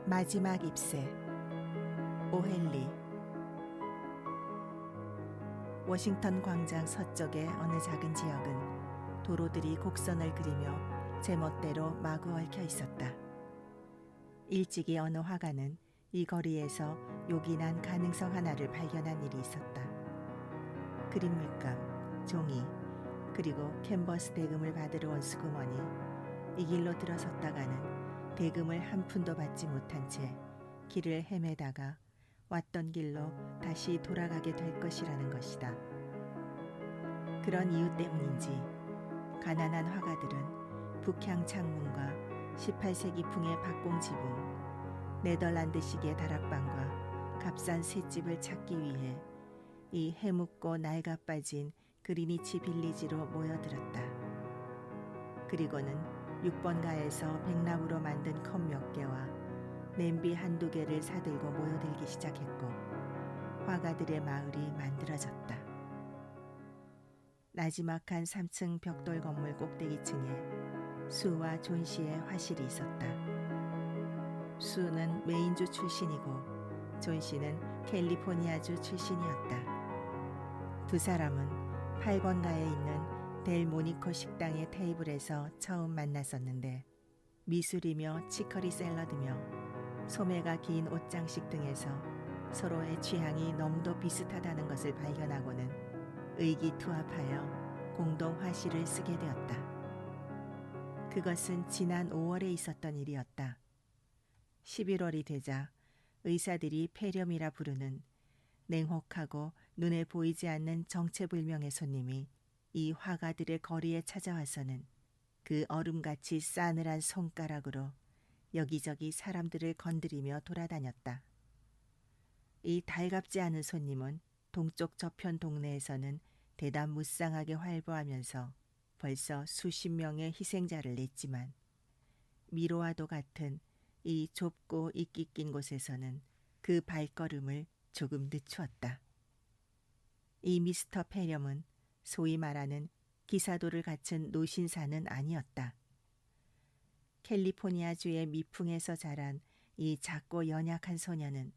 마지막 잎새. 오헨리. 워싱턴 광장 서쪽의 어느 작은 지역은 도로들이 곡선을 그리며 제멋대로 마구 얽혀 있었다. 일찍이 어느 화가는 이 거리에서 요긴한 가능성 하나를 발견한 일이 있었다. 그림 물감, 종이, 그리고 캔버스 대금을 받으러 온 수금원이 이 길로 들어섰다가는 대금을 한 푼도 받지 못한 채 길을 헤매다가 왔던 길로 다시 돌아가게 될 것이라는 것이다. 그런 이유 때문인지 가난한 화가들은 북향 창문과 18세기 풍의 박공지붕, 네덜란드식의 다락방과 값싼 쇳집을 찾기 위해 이 해묵고 낡아빠진 그리니치 빌리지로 모여들었다. 그리고는 6번가에서 백나무로 만든 컵 몇 개와 냄비 한두 개를 사들고 모여들기 시작했고 화가들의 마을이 만들어졌다. 나지막한 3층 벽돌 건물 꼭대기층에 수와 존 씨의 화실이 있었다. 수는 메인주 출신이고 존 씨는 캘리포니아주 출신이었다. 두 사람은 8번가에 있는 델 모니코 식당의 테이블에서 처음 만났었는데 미술이며 치커리 샐러드며 소매가 긴 옷장식 등에서 서로의 취향이 너무도 비슷하다는 것을 발견하고는 의기투합하여 공동 화실을 쓰게 되었다. 그것은 지난 5월에 있었던 일이었다. 11월이 되자 의사들이 폐렴이라 부르는 냉혹하고 눈에 보이지 않는 정체불명의 손님이 이 화가들의 거리에 찾아와서는 그 얼음같이 싸늘한 손가락으로 여기저기 사람들을 건드리며 돌아다녔다. 이 달갑지 않은 손님은 동쪽 저편 동네에서는 대담 무쌍하게 활보하면서 벌써 수십 명의 희생자를 냈지만 미로와도 같은 이 좁고 이끼 낀 곳에서는 그 발걸음을 조금 늦추었다. 이 미스터 폐렴은 소위 말하는 기사도를 갖춘 노신사는 아니었다. 캘리포니아주의 미풍에서 자란 이 작고 연약한 소녀는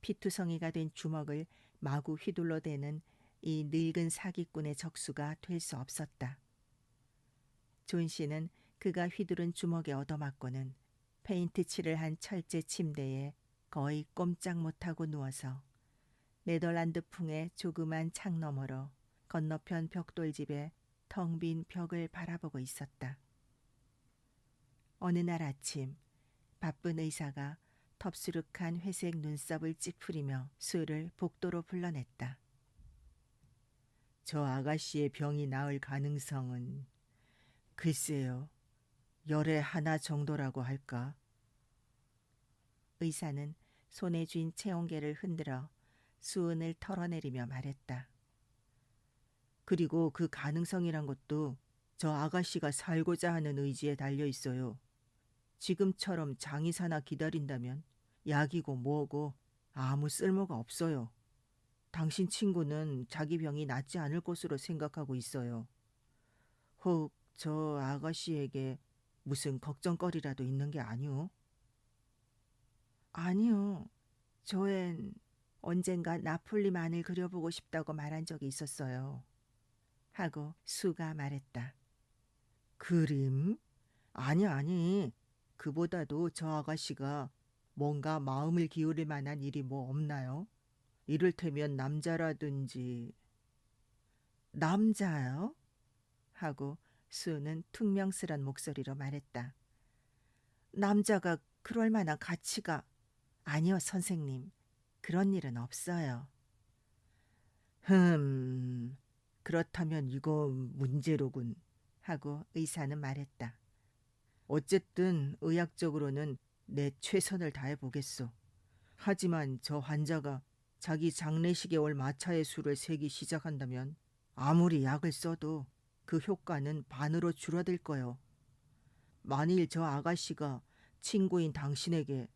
피투성이가 된 주먹을 마구 휘둘러대는 이 늙은 사기꾼의 적수가 될 수 없었다. 존 씨는 그가 휘두른 주먹에 얻어맞고는 페인트 칠을 한 철제 침대에 거의 꼼짝 못하고 누워서 네덜란드풍의 조그만 창 너머로 건너편 벽돌집에 텅 빈 벽을 바라보고 있었다. 어느 날 아침 바쁜 의사가 텁수룩한 회색 눈썹을 찌푸리며 수를 복도로 불러냈다. 저 아가씨의 병이 나을 가능성은 글쎄요, 열에 하나 정도라고 할까? 의사는 손에 쥔 체온계를 흔들어 수은을 털어내리며 말했다. 그리고 그 가능성이란 것도 저 아가씨가 살고자 하는 의지에 달려 있어요. 지금처럼 장의사나 기다린다면 약이고 뭐고 아무 쓸모가 없어요. 당신 친구는 자기 병이 낫지 않을 것으로 생각하고 있어요. 혹 저 아가씨에게 무슨 걱정거리라도 있는 게 아니오? 아니요. 저엔 언젠가 나폴리만을 그려보고 싶다고 말한 적이 있었어요. 하고 수가 말했다. 그림? 아니. 그보다도 저 아가씨가 뭔가 마음을 기울일 만한 일이 뭐 없나요? 이를테면 남자라든지. 남자요? 하고 수는 퉁명스런 목소리로 말했다. 남자가 그럴 만한 가치가. 아니요, 선생님. 그런 일은 없어요. 그렇다면 이거 문제로군. 하고 의사는 말했다. 어쨌든 의학적으로는 내 최선을 다해 보겠소. 하지만 저 환자가 자기 장례식에 올 마차의 수를 세기 시작한다면 아무리 약을 써도 그 효과는 반으로 줄어들 거요. 만일 저 아가씨가 친구인 당신에게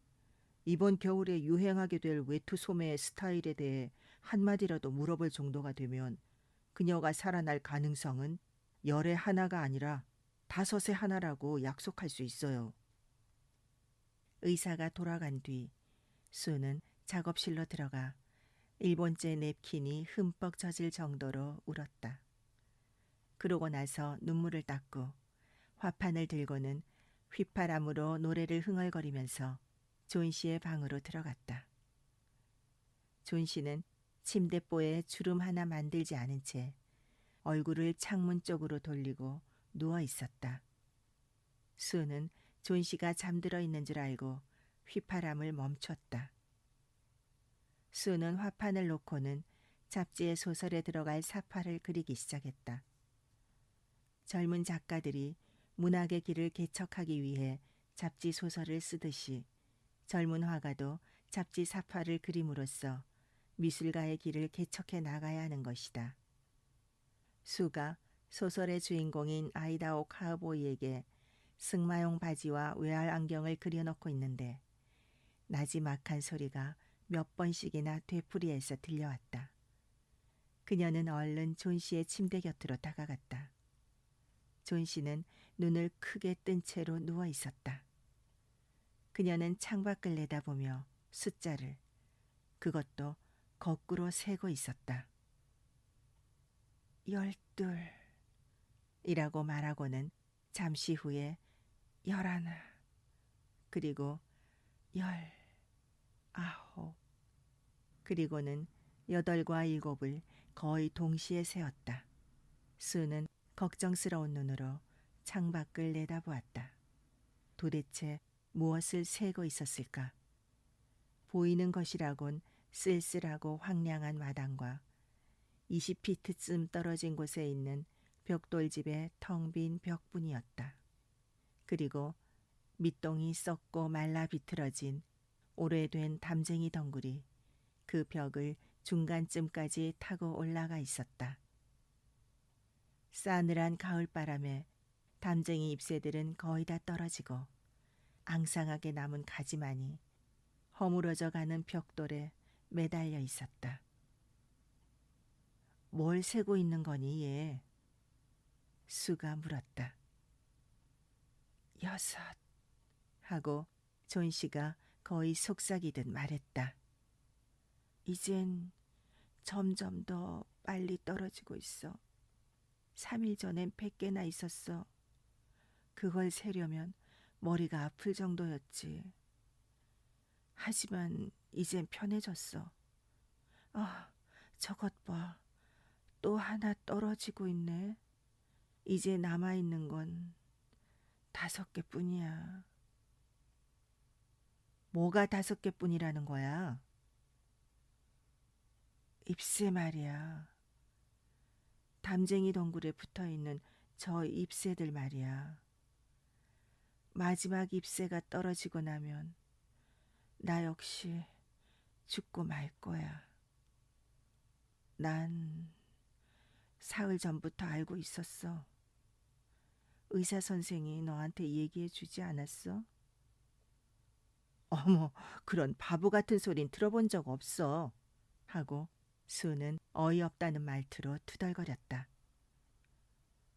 이번 겨울에 유행하게 될 외투 소매의 스타일에 대해 한마디라도 물어볼 정도가 되면 그녀가 살아날 가능성은 열에 하나가 아니라 5에 하나라고 약속할 수 있어요. 의사가 돌아간 뒤 수는 작업실로 들어가 일본제 냅킨이 흠뻑 젖을 정도로 울었다. 그러고 나서 눈물을 닦고 화판을 들고는 휘파람으로 노래를 흥얼거리면서 존 씨의 방으로 들어갔다. 존 씨는 침대보에 주름 하나 만들지 않은 채 얼굴을 창문 쪽으로 돌리고 누워 있었다. 수는 존 씨가 잠들어 있는 줄 알고 휘파람을 멈췄다. 수는 화판을 놓고는 잡지의 소설에 들어갈 사파를 그리기 시작했다. 젊은 작가들이 문학의 길을 개척하기 위해 잡지 소설을 쓰듯이 젊은 화가도 잡지 사파를 그림으로써 미술가의 길을 개척해 나가야 하는 것이다. 수가 소설의 주인공인 아이다호 카우보이에게 승마용 바지와 외알 안경을 그려놓고 있는데 나지막한 소리가 몇 번씩이나 되풀이해서 들려왔다. 그녀는 얼른 존 씨의 침대 곁으로 다가갔다. 존 씨는 눈을 크게 뜬 채로 누워 있었다. 그녀는 창밖을 내다보며 숫자를, 그것도 거꾸로 세고 있었다. 12 이라고 말하고는 잠시 후에 11 그리고 19 그리고는 8과 7을 거의 동시에 세었다. 수는 걱정스러운 눈으로 창밖을 내다보았다. 도대체 무엇을 세고 있었을까? 보이는 것이라곤 쓸쓸하고 황량한 마당과 20피트쯤 떨어진 곳에 있는 벽돌집의 텅 빈 벽뿐이었다. 그리고 밑동이 썩고 말라 비틀어진 오래된 담쟁이 덩굴이 그 벽을 중간쯤까지 타고 올라가 있었다. 싸늘한 가을바람에 담쟁이 잎새들은 거의 다 떨어지고 앙상하게 남은 가지만이 허물어져 가는 벽돌에 매달려 있었다. 뭘 세고 있는 거니 얘? 수가 물었다. 6 하고 존 씨가 거의 속삭이듯 말했다. 이젠 점점 더 빨리 떨어지고 있어. 3일 전엔 100개나 있었어. 그걸 세려면 머리가 아플 정도였지. 하지만 이젠 편해졌어. 아, 저것 봐. 또 하나 떨어지고 있네. 이제 남아있는 건 5개뿐이야. 뭐가 5개뿐이라는 거야? 잎새 말이야. 담쟁이 덩굴에 붙어있는 저 잎새들 말이야. 마지막 잎새가 떨어지고 나면 나 역시 죽고 말 거야. 난 사흘 전부터 알고 있었어. 의사 선생이 너한테 얘기해 주지 않았어? 어머, 그런 바보 같은 소린 들어본 적 없어. 하고 수는 어이없다는 말투로 투덜거렸다.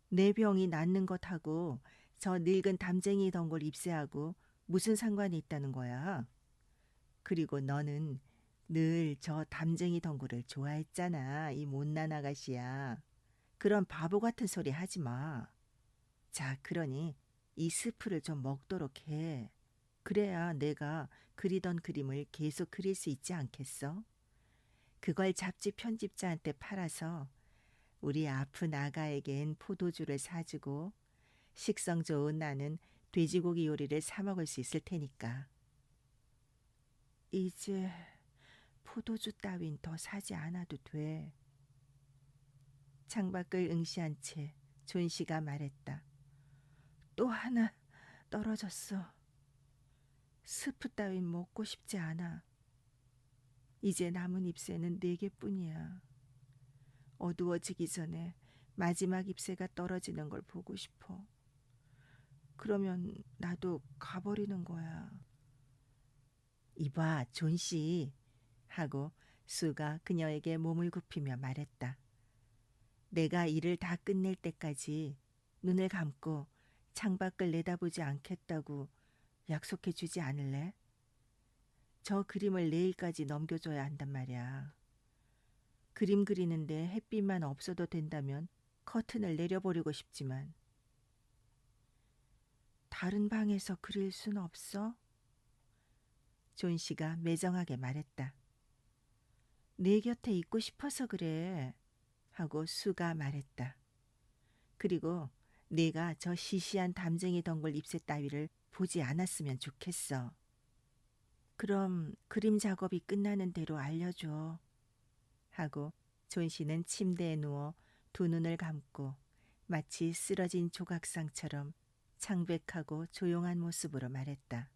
내 병이 낫는 것하고 저 늙은 담쟁이 덩굴 잎새하고 무슨 상관이 있다는 거야? 그리고 너는 늘 저 담쟁이 덩굴을 좋아했잖아. 이 못난 아가씨야. 그런 바보 같은 소리 하지 마. 자, 그러니 이 스프를 좀 먹도록 해. 그래야 내가 그리던 그림을 계속 그릴 수 있지 않겠어? 그걸 잡지 편집자한테 팔아서 우리 아픈 아가에겐 포도주를 사주고 식성 좋은 나는 돼지고기 요리를 사 먹을 수 있을 테니까. 이제 포도주 따윈 더 사지 않아도 돼. 창밖을 응시한 채 존 씨가 말했다. 또 하나 떨어졌어. 스프 따윈 먹고 싶지 않아. 이제 남은 잎새는 4개뿐이야. 어두워지기 전에 마지막 잎새가 떨어지는 걸 보고 싶어. 그러면 나도 가버리는 거야. 이봐, 존 씨. 하고 수가 그녀에게 몸을 굽히며 말했다. 내가 일을 다 끝낼 때까지 눈을 감고 창밖을 내다보지 않겠다고 약속해 주지 않을래? 저 그림을 내일까지 넘겨줘야 한단 말이야. 그림 그리는데 햇빛만 없어도 된다면 커튼을 내려버리고 싶지만 다른 방에서 그릴 순 없어? 존 씨가 매정하게 말했다. 내 곁에 있고 싶어서 그래. 하고 수가 말했다. 그리고 네가 저 시시한 담쟁이 덩굴 잎새 따위를 보지 않았으면 좋겠어. 그럼 그림 작업이 끝나는 대로 알려줘. 하고 존 씨는 침대에 누워 두 눈을 감고 마치 쓰러진 조각상처럼 창백하고 조용한 모습으로 말했다.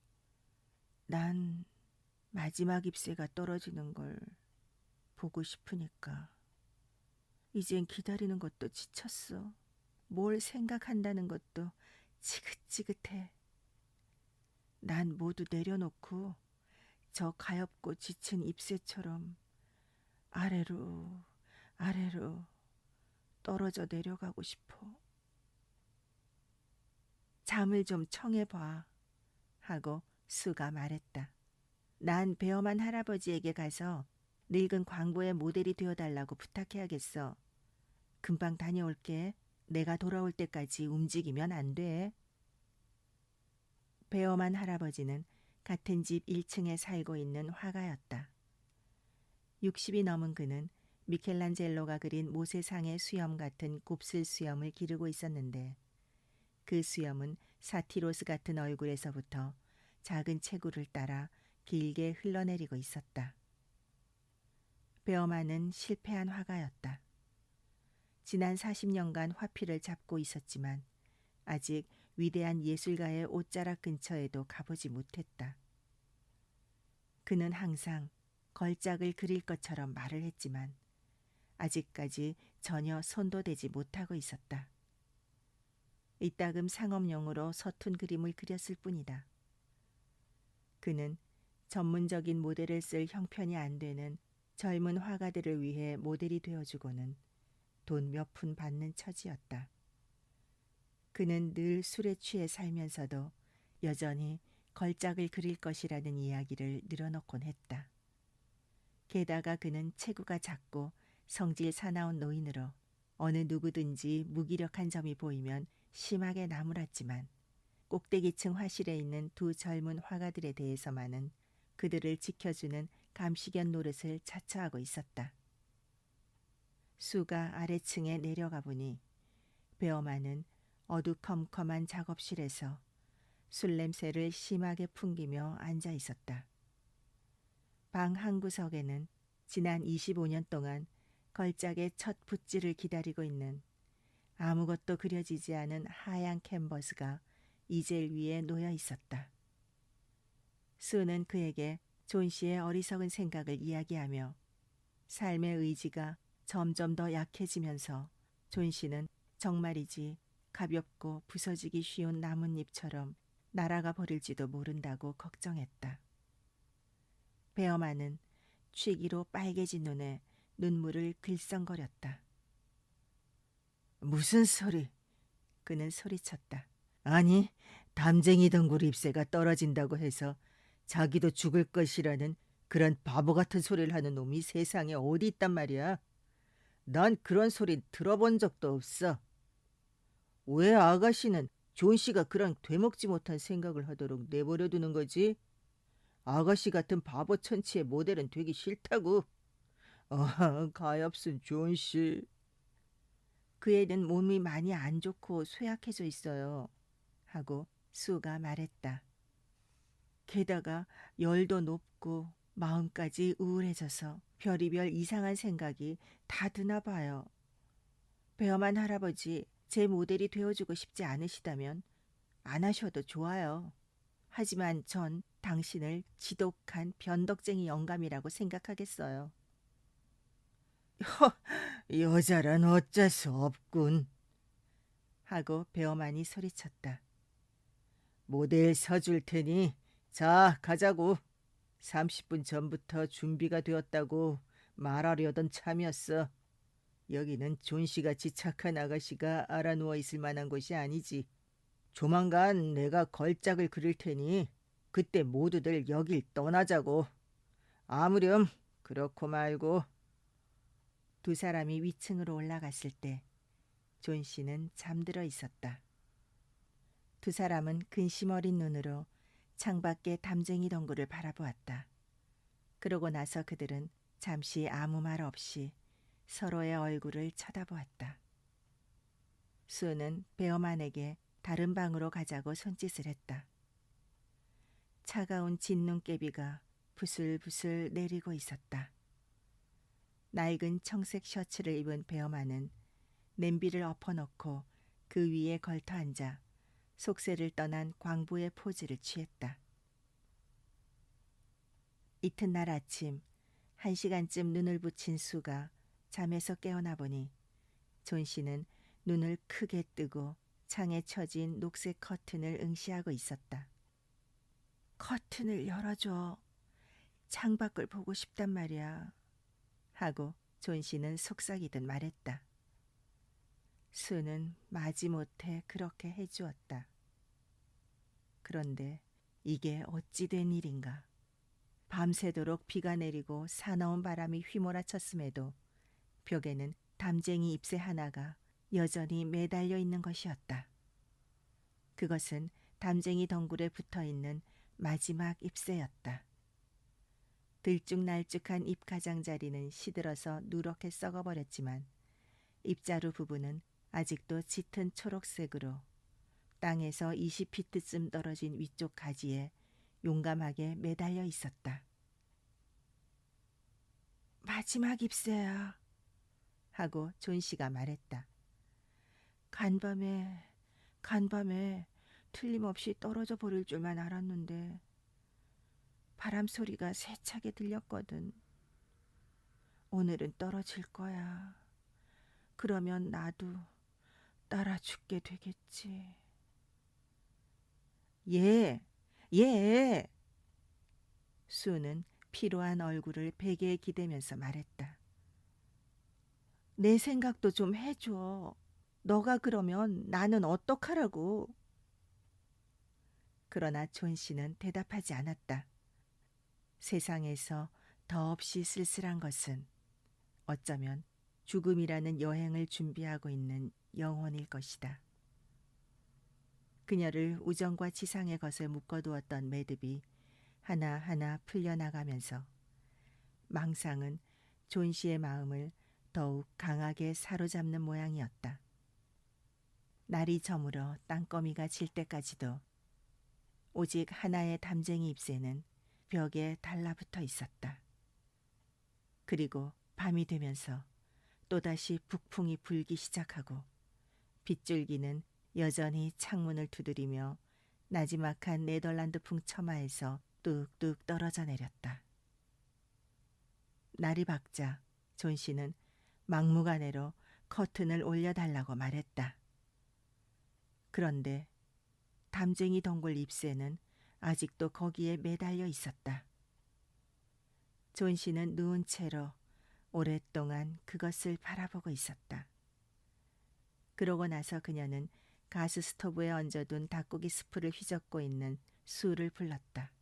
난 마지막 잎새가 떨어지는 걸 보고 싶으니까. 이젠 기다리는 것도 지쳤어. 뭘 생각한다는 것도 지긋지긋해. 난 모두 내려놓고 저 가엾고 지친 잎새처럼 아래로 아래로 떨어져 내려가고 싶어. 잠을 좀 청해봐. 하고 수가 말했다. 난 베어만 할아버지에게 가서 늙은 광부의 모델이 되어달라고 부탁해야겠어. 금방 다녀올게. 내가 돌아올 때까지 움직이면 안 돼. 베어만 할아버지는 같은 집 1층에 살고 있는 화가였다. 60이 넘은 그는 미켈란젤로가 그린 모세상의 수염 같은 곱슬 수염을 기르고 있었는데 그 수염은 사티로스 같은 얼굴에서부터 작은 체구를 따라 길게 흘러내리고 있었다. 베어만은 실패한 화가였다. 지난 40년간 화필을 잡고 있었지만 아직 위대한 예술가의 옷자락 근처에도 가보지 못했다. 그는 항상 걸작을 그릴 것처럼 말을 했지만 아직까지 전혀 손도 대지 못하고 있었다. 이따금 상업용으로 서툰 그림을 그렸을 뿐이다. 그는 전문적인 모델을 쓸 형편이 안 되는 젊은 화가들을 위해 모델이 되어주고는 돈 몇 푼 받는 처지였다. 그는 늘 술에 취해 살면서도 여전히 걸작을 그릴 것이라는 이야기를 늘어놓곤 했다. 게다가 그는 체구가 작고 성질 사나운 노인으로 어느 누구든지 무기력한 점이 보이면 심하게 나무랐지만 꼭대기층 화실에 있는 두 젊은 화가들에 대해서만은 그들을 지켜주는 감시견 노릇을 자처하고 있었다. 수가 아래층에 내려가 보니 베어만은 어두컴컴한 작업실에서 술 냄새를 심하게 풍기며 앉아 있었다. 방 한 구석에는 지난 25년 동안 걸작의 첫 붓질을 기다리고 있는 아무것도 그려지지 않은 하얀 캔버스가 이젤 위에 놓여 있었다. 수는 그에게 존 씨의 어리석은 생각을 이야기하며 삶의 의지가 점점 더 약해지면서 존 씨는 정말이지 가볍고 부서지기 쉬운 나뭇잎처럼 날아가 버릴지도 모른다고 걱정했다. 베어만은 취기로 빨개진 눈에 눈물을 글썽거렸다. 무슨 소리? 그는 소리쳤다. 아니, 담쟁이 덩굴 잎새가 떨어진다고 해서 자기도 죽을 것이라는 그런 바보 같은 소리를 하는 놈이 세상에 어디 있단 말이야. 난 그런 소리 들어본 적도 없어. 왜 아가씨는 존 씨가 그런 되먹지 못한 생각을 하도록 내버려 두는 거지? 아가씨 같은 바보 천치의 모델은 되기 싫다고. 가엾은 존 씨. 그 애는 몸이 많이 안 좋고 쇠약해져 있어요. 하고 수가 말했다. 게다가 열도 높고 마음까지 우울해져서 별의별 이상한 생각이 다 드나 봐요. 베어만 할아버지 제 모델이 되어주고 싶지 않으시다면 안 하셔도 좋아요. 하지만 전 당신을 지독한 변덕쟁이 영감이라고 생각하겠어요. 여자란 어쩔 수 없군. 하고 베어만이 소리쳤다. 모델 서줄 테니 자 가자고. 30분 전부터 준비가 되었다고 말하려던 참이었어. 여기는 존 씨같이 착한 아가씨가 알아누워 있을 만한 곳이 아니지. 조만간 내가 걸작을 그릴 테니 그때 모두들 여길 떠나자고. 아무렴 그렇고 말고. 두 사람이 위층으로 올라갔을 때 존 씨는 잠들어 있었다. 두 사람은 근심 어린 눈으로 창밖의 담쟁이 덩굴을 바라보았다. 그러고 나서 그들은 잠시 아무 말 없이 서로의 얼굴을 쳐다보았다. 수는 배엄만에게 다른 방으로 가자고 손짓을 했다. 차가운 진눈깨비가 부슬부슬 내리고 있었다. 낡은 청색 셔츠를 입은 배엄만은 냄비를 엎어놓고 그 위에 걸터 앉아 속세를 떠난 광부의 포즈를 취했다. 이튿날 아침 1시간쯤 눈을 붙인 수가 잠에서 깨어나 보니 존 씨는 눈을 크게 뜨고 창에 쳐진 녹색 커튼을 응시하고 있었다. 커튼을 열어줘. 창밖을 보고 싶단 말이야. 하고 존 씨는 속삭이듯 말했다. 수는 마지못해 그렇게 해주었다. 그런데 이게 어찌 된 일인가. 밤새도록 비가 내리고 사나운 바람이 휘몰아쳤음에도 벽에는 담쟁이 잎새 하나가 여전히 매달려 있는 것이었다. 그것은 담쟁이 덩굴에 붙어있는 마지막 잎새였다. 들쭉날쭉한 잎 가장자리는 시들어서 누렇게 썩어버렸지만 잎자루 부분은 아직도 짙은 초록색으로 땅에서 20피트쯤 떨어진 위쪽 가지에 용감하게 매달려 있었다. 마지막 잎새야 하고 존 씨가 말했다. 간밤에 틀림없이 떨어져 버릴 줄만 알았는데 바람 소리가 세차게 들렸거든. 오늘은 떨어질 거야. 그러면 나도 따라 죽게 되겠지. 예. 수는 피로한 얼굴을 베개에 기대면서 말했다. 내 생각도 좀 해줘. 너가 그러면 나는 어떡하라고. 그러나 존 씨는 대답하지 않았다. 세상에서 더없이 쓸쓸한 것은 어쩌면 죽음이라는 여행을 준비하고 있는 영혼일 것이다. 그녀를 우정과 지상의 것에 묶어두었던 매듭이 하나하나 풀려나가면서 망상은 존 씨의 마음을 더욱 강하게 사로잡는 모양이었다. 날이 저물어 땅거미가 질 때까지도 오직 하나의 담쟁이 잎새는 벽에 달라붙어 있었다. 그리고 밤이 되면서 또다시 북풍이 불기 시작하고 빗줄기는 여전히 창문을 두드리며 나지막한 네덜란드풍 처마에서 뚝뚝 떨어져 내렸다. 날이 밝자 존 씨는 막무가내로 커튼을 올려달라고 말했다. 그런데 담쟁이 덩굴 잎새는 아직도 거기에 매달려 있었다. 존 씨는 누운 채로 오랫동안 그것을 바라보고 있었다. 그러고 나서 그녀는 가스 스토브에 얹어둔 닭고기 스프를 휘젓고 있는 수를 불렀다.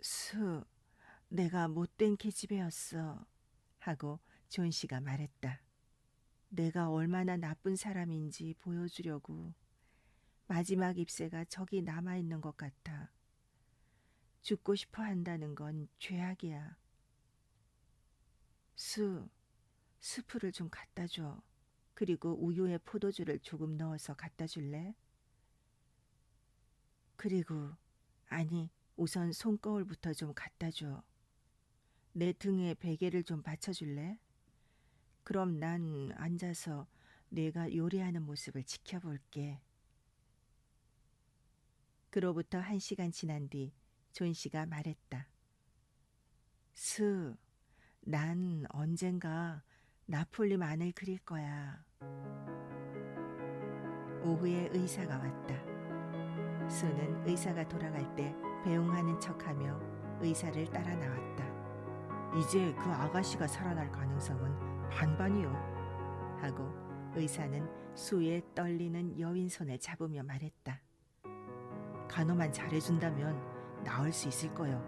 수, 내가 못된 계집애였어. 하고 존 씨가 말했다. 내가 얼마나 나쁜 사람인지 보여주려고 마지막 잎새가 저기 남아있는 것 같아. 죽고 싶어 한다는 건 죄악이야. 수, 스프를 좀 갖다 줘. 그리고 우유에 포도주를 조금 넣어서 갖다 줄래? 그리고 아니 우선 손거울부터 좀 갖다 줘. 내 등에 베개를 좀 받쳐줄래? 그럼 난 앉아서 네가 요리하는 모습을 지켜볼게. 그로부터 1시간 지난 뒤 존 씨가 말했다. 수, 난 언젠가 나폴리만을 그릴 거야. 오후에 의사가 왔다. 수는 의사가 돌아갈 때 배웅하는 척하며 의사를 따라 나왔다. 이제 그 아가씨가 살아날 가능성은 반반이요. 하고 의사는 수의 떨리는 여인 손을 잡으며 말했다. 간호만 잘해준다면 나을 수 있을 거요.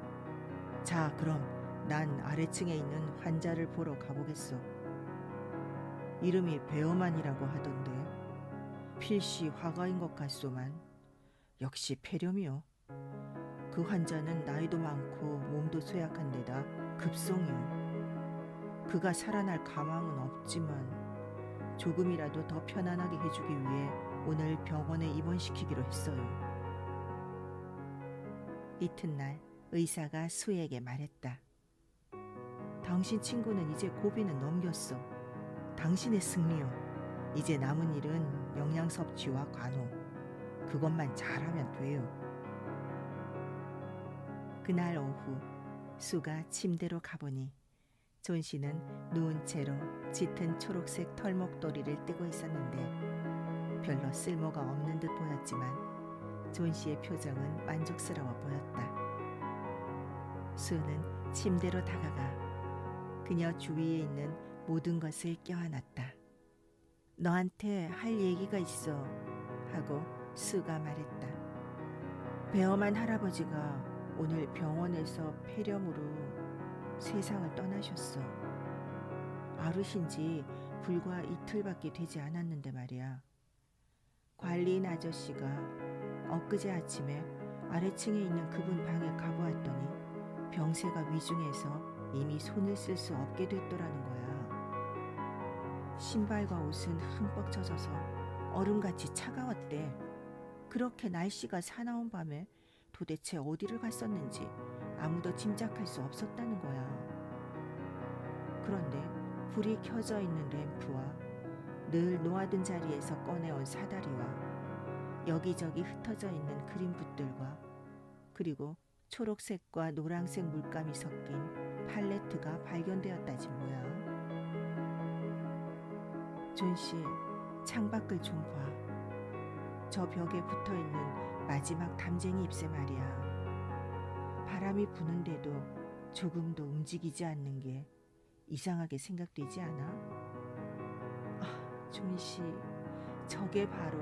자, 그럼 난 아래층에 있는 환자를 보러 가보겠소. 이름이 배어만이라고 하던데 필시 화가인 것 같소만 역시 폐렴이요. 그 환자는 나이도 많고 몸도 쇠약한 데다 급성이요. 그가 살아날 가망은 없지만 조금이라도 더 편안하게 해주기 위해 오늘 병원에 입원시키기로 했어요. 이튿날 의사가 수에게 말했다. 당신 친구는 이제 고비는 넘겼어. 당신의 승리요. 이제 남은 일은 영양 섭취와 간호. 그것만 잘하면 돼요. 그날 오후 수가 침대로 가보니 존 씨는 누운 채로 짙은 초록색 털목도리를 뜨고 있었는데 별로 쓸모가 없는 듯 보였지만 존 씨의 표정은 만족스러워 보였다. 수는 침대로 다가가 그녀 주위에 있는 모든 것을 껴안았다. 너한테 할 얘기가 있어 하고 수가 말했다. 배엄한 할아버지가 오늘 병원에서 폐렴으로 세상을 떠나셨어. 아르신 지 불과 이틀밖에 되지 않았는데 말이야. 관리인 아저씨가 엊그제 아침에 아래층에 있는 그분 방에 가보았더니 병세가 위중해서 이미 손을 쓸 수 없게 됐더라는 거야. 신발과 옷은 흠뻑 젖어서 얼음같이 차가웠대. 그렇게 날씨가 사나운 밤에 도대체 어디를 갔었는지 아무도 짐작할 수 없었다는 거야. 그런데 불이 켜져 있는 램프와 늘 놓아둔 자리에서 꺼내온 사다리와 여기저기 흩어져 있는 그림붓들과 그리고 초록색과 노란색 물감이 섞인 팔레트가 발견되었다지 뭐야. 존 씨, 창밖을 좀 봐. 저 벽에 붙어있는 마지막 담쟁이 잎새 말이야. 바람이 부는데도 조금도 움직이지 않는 게 이상하게 생각되지 않아? 아, 존 씨, 저게 바로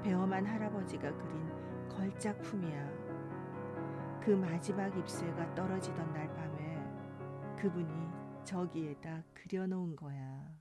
배엄한 할아버지가 그린 걸작품이야. 그 마지막 잎새가 떨어지던 날 밤에 그분이 저기에다 그려놓은 거야.